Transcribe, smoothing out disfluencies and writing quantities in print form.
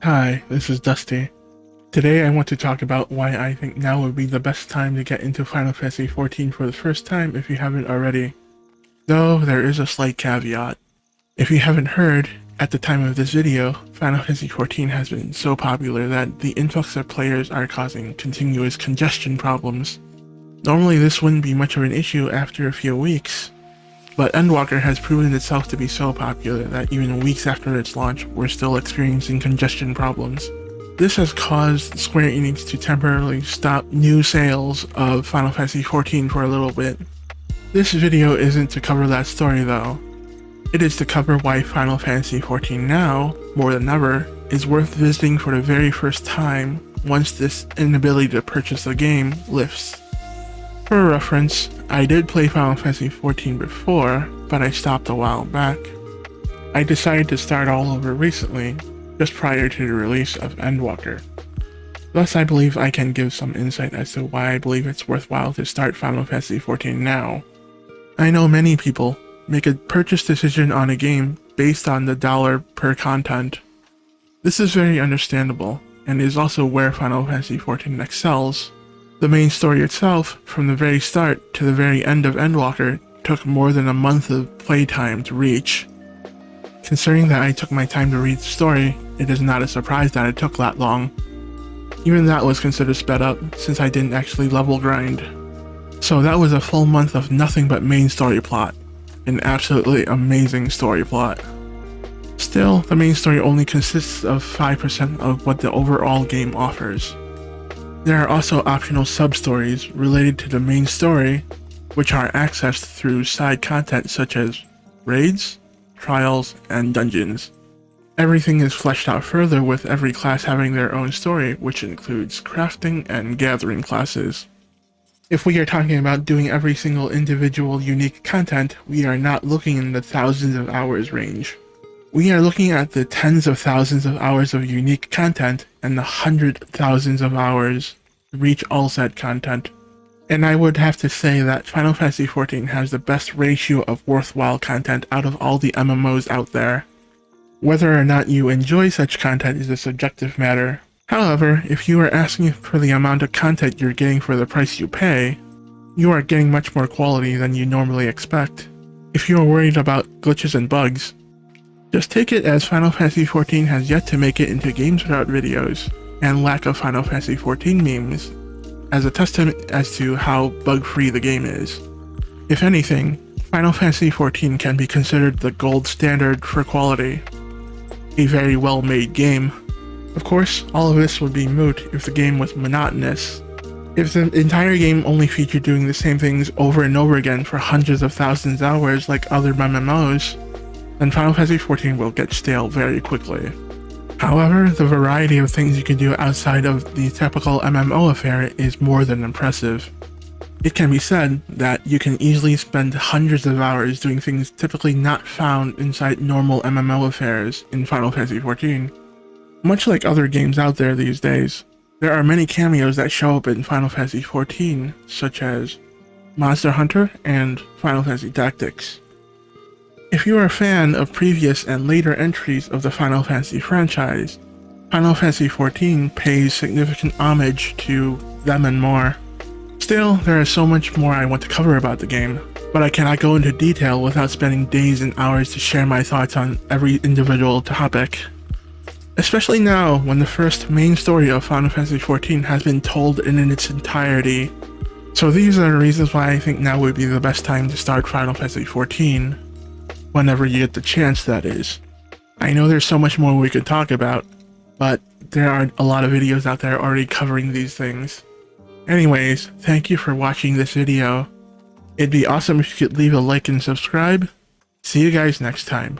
Hi, this is Dusty. Today I want to talk about why I think now would be the best time to get into Final Fantasy XIV for the first time if you haven't already. Though there is a slight caveat. If you haven't heard, at the time of this video, Final Fantasy XIV has been so popular that the influx of players are causing continuous congestion problems. Normally this wouldn't be much of an issue after a few weeks, but Endwalker has proven itself to be so popular that even weeks after its launch, we're still experiencing congestion problems. This has caused Square Enix to temporarily stop new sales of Final Fantasy XIV for a little bit. This video isn't to cover that story though. It is to cover why Final Fantasy XIV now, more than ever, is worth visiting for the very first time once this inability to purchase the game lifts. For reference, I did play Final Fantasy XIV before, but I stopped a while back. I decided to start all over recently, just prior to the release of Endwalker. Thus I believe I can give some insight as to why I believe it's worthwhile to start Final Fantasy XIV now. I know many people make a purchase decision on a game based on the dollar per content. This is very understandable, and is also where Final Fantasy XIV excels. The main story itself, from the very start to the very end of Endwalker, took more than a month of playtime to reach. Considering that I took my time to read the story, it is not a surprise that it took that long. Even that was considered sped up, since I didn't actually level grind. So that was a full month of nothing but main story plot. An absolutely amazing story plot. Still, the main story only consists of 5% of what the overall game offers. There are also optional sub-stories related to the main story, which are accessed through side content such as raids, trials, and dungeons. Everything is fleshed out further with every class having their own story, which includes crafting and gathering classes. If we are talking about doing every single individual unique content, we are not looking in the thousands of hours range. We are looking at the tens of thousands of hours of unique content and the hundred thousands of hours to reach all said content. And I would have to say that Final Fantasy XIV has the best ratio of worthwhile content out of all the MMOs out there. Whether or not you enjoy such content is a subjective matter. However, if you are asking for the amount of content you're getting for the price you pay, you are getting much more quality than you normally expect. If you are worried about glitches and bugs, just take it as Final Fantasy XIV has yet to make it into Games Without videos, and lack of Final Fantasy XIV memes, as a testament as to how bug-free the game is. If anything, Final Fantasy XIV can be considered the gold standard for quality. A very well-made game. Of course, all of this would be moot if the game was monotonous. If the entire game only featured doing the same things over and over again for hundreds of thousands of hours like other MMOs, then Final Fantasy XIV will get stale very quickly. However, the variety of things you can do outside of the typical MMO affair is more than impressive. It can be said that you can easily spend hundreds of hours doing things typically not found inside normal MMO affairs in Final Fantasy XIV. Much like other games out there these days, there are many cameos that show up in Final Fantasy XIV, such as Monster Hunter and Final Fantasy Tactics. If you are a fan of previous and later entries of the Final Fantasy franchise, Final Fantasy XIV pays significant homage to them and more. Still, there is so much more I want to cover about the game, but I cannot go into detail without spending days and hours to share my thoughts on every individual topic. Especially now, when the first main story of Final Fantasy XIV has been told in its entirety. So these are the reasons why I think now would be the best time to start Final Fantasy XIV. Whenever you get the chance, that is. I know there's so much more we could talk about, but there are a lot of videos out there already covering these things. Anyways, thank you for watching this video. It'd be awesome if you could leave a like and subscribe. See you guys next time.